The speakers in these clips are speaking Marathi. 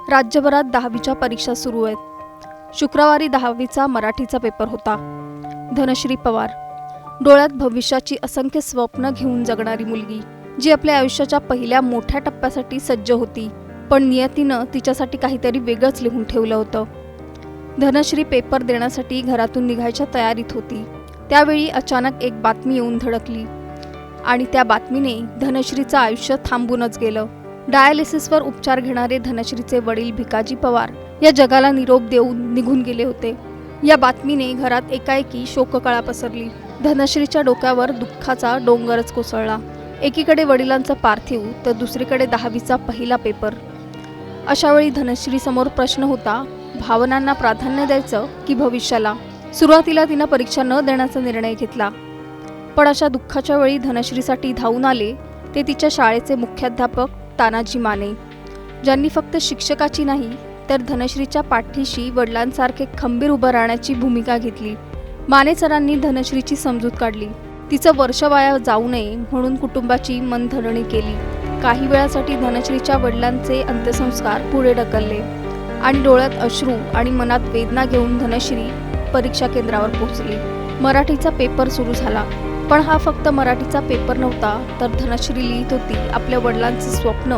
राज्यभरात 10वीच्या परीक्षा सुरू आहेत। शुक्रवारी 10वीचा मराठीचा पेपर होता। धनश्री पवार, डोळ्यात भविष्याची असंख्य स्वप्न घेऊन जगणारी मुलगी, जी आपल्या आयुष्याच्या पहिल्या मोठ्या टप्प्यासाठी सज्ज होती, पण नियतीनं तिच्यासाठी काहीतरी वेगळंच लिहून ठेवलं होतं। धनश्री पेपर देण्यासाठी घरातून निघायच्या तयारीत होती, त्यावेळी अचानक एक बातमी येऊन धडकली आणि त्या बातमीने धनश्रीचं आयुष्य थांबूनच गेलं। डायलिसिसवर उपचार घेणारे धनश्रीचे वडील भिकाजी पवार या जगाला निरोप देऊन निघून गेले होते। या बातमीने घरात एकाएकी शोककळा पसरली। धनश्रीच्या डोक्यावर दुःखाचा डोंगरच कोसळला। एकीकडे वडिलांचं पार्थिव तर दुसरीकडे 10वीचा पहिला पेपर। अशावेळी धनश्रीसमोर प्रश्न होता, भावनांना प्राधान्य द्यायचं की भविष्याला? सुरुवातीला तिनं परीक्षा न देण्याचा निर्णय घेतला, पण अशा दुःखाच्या वेळी धनश्रीसाठी धावून आले ते तिच्या शाळेचे मुख्याध्यापक तानाजी माने, ज्यांनी फक्त शिक्षकाची नाही तर धनश्रीच्या पाठीशी वडिलांसारखे खंबीर उभं राहण्याची भूमिका घेतली। माने सरांनी धनश्रीची समजूत काढली, तिचं वर्ष वाया जाऊ नये म्हणून कुटुंबाची मनधरणी केली। काही वेळासाठी धनश्रीच्या वडिलांचे अंत्यसंस्कार पुढे ढकलले आणि डोळ्यात अश्रू आणि मनात वेदना घेऊन धनश्री परीक्षा केंद्रावर पोहोचली। मराठीचा पेपर सुरू झाला, पण हा फक्त मराठीचा पेपर नव्हता, तर धनश्री लिहित होती आपल्या वडिलांचं स्वप्न,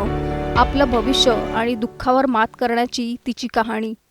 आपलं भविष्य आणि दुःखावर मात करण्याची तिची कहाणी।